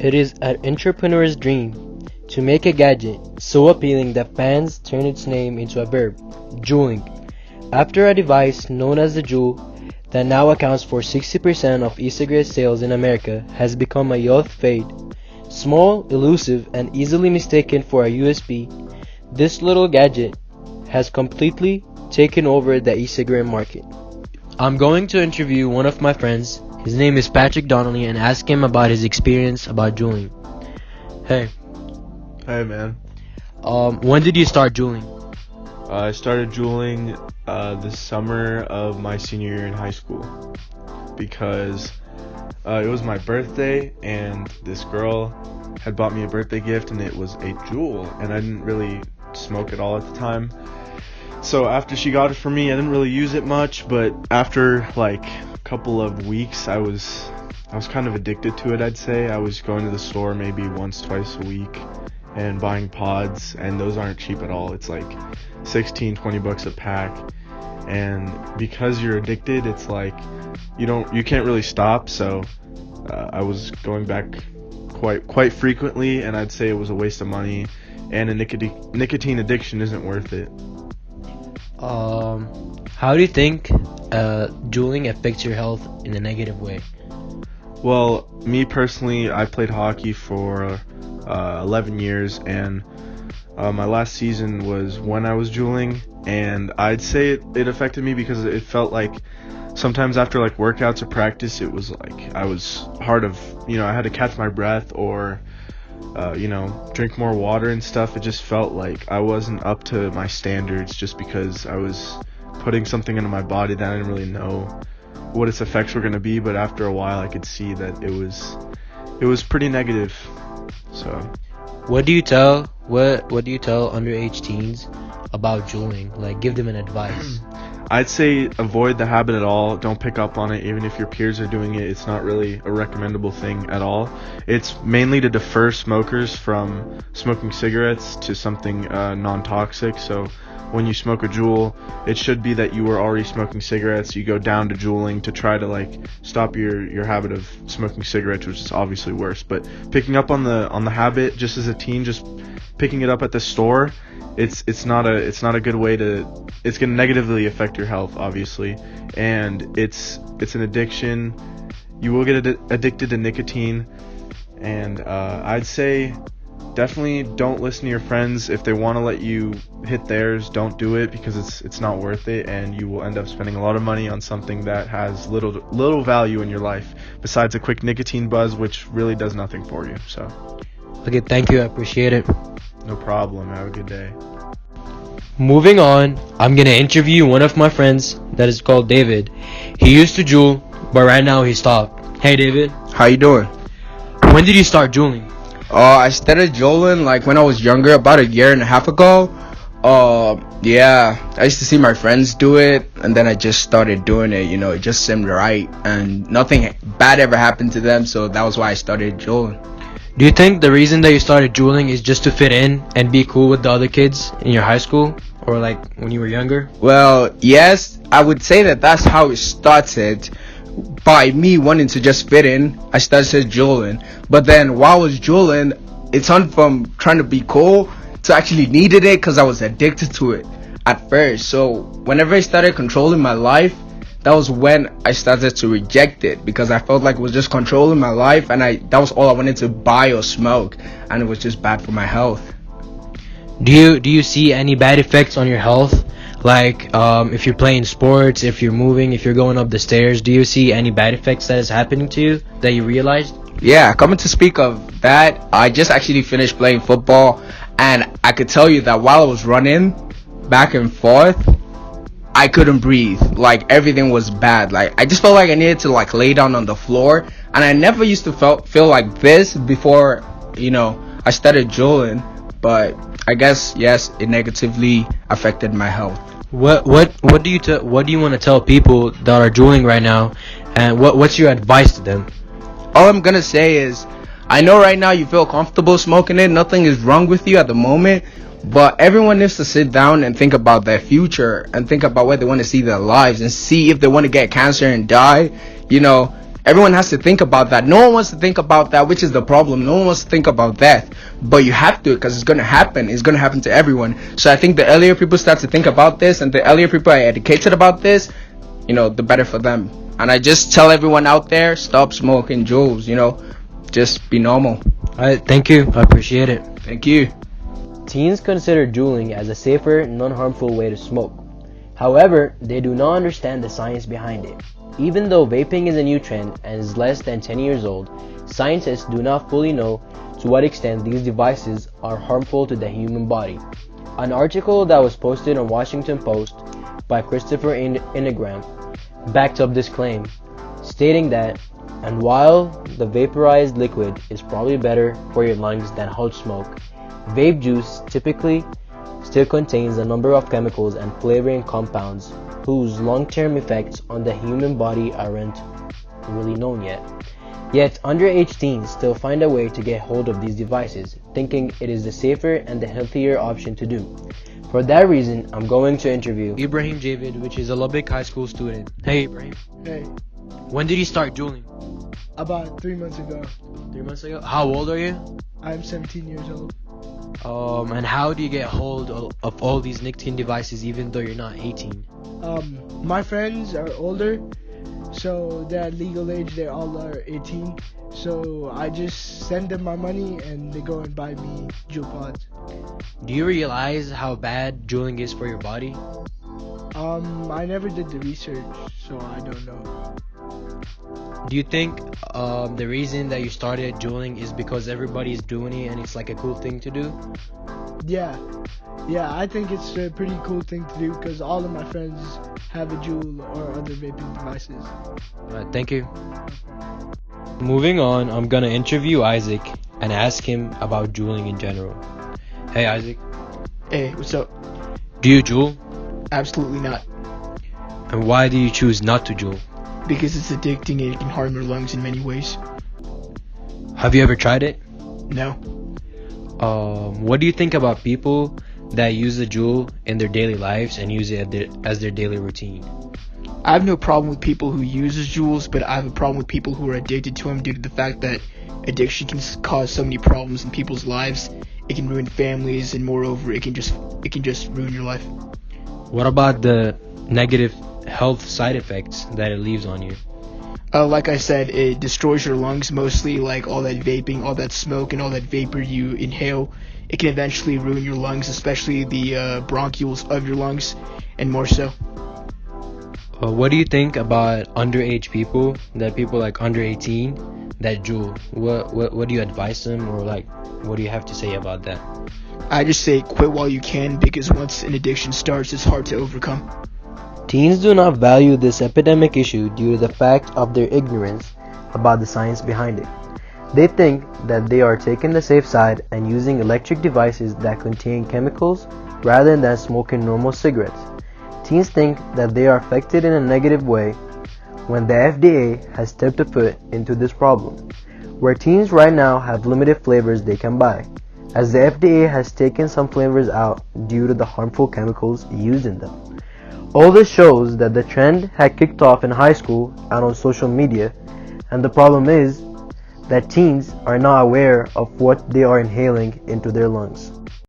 It is an entrepreneur's dream to make a gadget so appealing that fans turn its name into a verb, Juuling. After a device known as the Juul that now accounts for 60% of e-cigarette sales in America has become a youth fad. Small, elusive, and easily mistaken for a USB, this little gadget has completely taken over the e-cigarette market. I'm going to interview one of my friends. His name is Patrick Donnelly, and ask him about his experience about Juuling. Hey. Hey, man. When did you start Juuling? I started Juuling the summer of my senior year in high school because it was my birthday and this girl had bought me a birthday gift and it was a Juul, and I didn't really smoke at all at the time. So after she got it for me, I didn't really use it much, but after like a couple of weeks I was kind of addicted to it, I'd say. I was going to the store maybe once, twice a week and buying pods, and those aren't cheap at all. It's like 16, 20 bucks a pack. And because you're addicted, it's like you can't really stop. So I was going back quite frequently, and I'd say it was a waste of money, and a nicotine addiction isn't worth it. How do you think Juuling affects your health in a negative way? Well, me personally, I played hockey for 11 years, and my last season was when I was Juuling, and I'd say it affected me because it felt like sometimes after like workouts or practice, it was like I was hard of, I had to catch my breath or drink more water and stuff. It just felt like I wasn't up to my standards just because I was putting something into my body that I didn't really know what its effects were going to be, but after a while I could see that it was pretty negative. So what do you tell underage teens about Juuling? Like, give them an advice. I'd say avoid the habit at all. Don't pick up on it. Even if your peers are doing it, it's not really a recommendable thing at all. It's mainly to deter smokers from smoking cigarettes to something non-toxic. So when you smoke a Juul, it should be that you were already smoking cigarettes. You go down to Juuling to try to like stop your habit of smoking cigarettes, which is obviously worse. But picking up on the habit just as a teen, just picking it up at the store, it's not a good way to. It's going to negatively affect your health, obviously, and it's an addiction. You will get addicted to nicotine, and I'd say definitely don't listen to your friends. If they want to let you hit theirs, don't do it because it's not worth it, and you will end up spending a lot of money on something that has little value in your life besides a quick nicotine buzz, which really does nothing for you. So, okay, thank you. I appreciate it. No problem. Have a good day. Moving on, I'm gonna interview one of my friends that is called David. He used to Juul, but right now he stopped. Hey David. How you doing? When did you start Juuling? I started Juuling like when I was younger, about a year and a half ago. I used to see my friends do it, and then I just started doing it. It just seemed right, and nothing bad ever happened to them, so that was why I started Juuling. Do you think the reason that you started Juuling is just to fit in and be cool with the other kids in your high school, or like when you were younger? Well, yes, I would say that's how it started. By me wanting to just fit in, I started Juuling. But then while I was Juuling, it turned from trying to be cool to actually needed it because I was addicted to it at first. So whenever I started controlling my life, that was when I started to reject it because I felt like it was just controlling my life, and that was all I wanted to buy or smoke, and it was just bad for my health. Do you see any bad effects on your health? Like if you're playing sports, if you're moving, if you're going up the stairs, do you see any bad effects that is happening to you that you realized? Yeah, coming to speak of that, I just actually finished playing football, and I could tell you that while I was running back and forth, I couldn't breathe. Like, everything was bad. Like, I just felt like I needed to like lay down on the floor, and I never used to feel like this before I started Juuling. But I guess yes, it negatively affected my health. What do you want to tell people that are Juuling right now, and what's your advice to them? All I'm gonna say is, I know right now you feel comfortable smoking it, nothing is wrong with you at the moment, but everyone needs to sit down and think about their future and think about where they want to see their lives and see if they want to get cancer and die. Everyone has to think about that. No one wants to think about that, which is the problem. No one wants to think about death, but you have to, because it's going to happen. It's going to happen to everyone. So I think the earlier people start to think about this, and the earlier people are educated about this, the better for them. And I just tell everyone out there, stop smoking Juuls, just be normal. Alright, thank you. I appreciate it. Thank you. Teens consider juuling as a safer, non-harmful way to smoke. However, they do not understand the science behind it. Even though vaping is a new trend and is less than 10 years old, scientists do not fully know to what extent these devices are harmful to the human body. An article that was posted on Washington Post by Christopher Ingram backed up this claim, stating that, and while the vaporized liquid is probably better for your lungs than hot smoke, vape juice typically still contains a number of chemicals and flavoring compounds whose long-term effects on the human body aren't really known yet. Yet, underage teens still find a way to get hold of these devices, thinking it is the safer and the healthier option to do. For that reason, I'm going to interview Ibrahim Javid, which is a Lubbock High School student. Hey, Ibrahim. Hey, When did you start juuling? about 3 months ago. 3 months ago? How old are you? I'm 17 years old. And how do you get hold of all these nicotine devices even though you're not 18? My friends are older, so they're at legal age. They all are 18. So I just send them my money and they go and buy me Juul pods. Do you realize how bad juuling is for your body? I never did the research, so I don't know. Do you think the reason that you started juuling is because everybody's doing it and it's like a cool thing to do? Yeah, I think it's a pretty cool thing to do because all of my friends have a Juul or other vaping devices. Thank you. Moving on, I'm gonna interview Isaac and ask him about juuling in general. Hey Isaac, Hey, what's up? do you juul? Absolutely not. And why do you choose not to juul? Because it's addicting and it can harm your lungs in many ways. Have you ever tried it? No. What do you think about people that use the Juul in their daily lives and use it as their daily routine? I have no problem with people who use Juuls, but I have a problem with people who are addicted to them due to the fact that addiction can cause so many problems in people's lives. It can ruin families, and moreover, it can just ruin your life. What about the negative health side effects that it leaves on you? Like I said, it destroys your lungs mostly, like all that vaping, all that smoke, and all that vapor you inhale. It can eventually ruin your lungs, especially the bronchioles of your lungs, and more so. What do you think about underage people, that people like under 18 that juul? What do you advise them, or like what do you have to say about that? I just say quit while you can, because once an addiction starts, it's hard to overcome. Teens do not value this epidemic issue due to the fact of their ignorance about the science behind it. They think that they are taking the safe side and using electric devices that contain chemicals rather than smoking normal cigarettes. Teens think that they are affected in a negative way when the FDA has stepped a foot into this problem, where teens right now have limited flavors they can buy, as the FDA has taken some flavors out due to the harmful chemicals used in them. All this shows that the trend had kicked off in high school and on social media, and the problem is that teens are not aware of what they are inhaling into their lungs.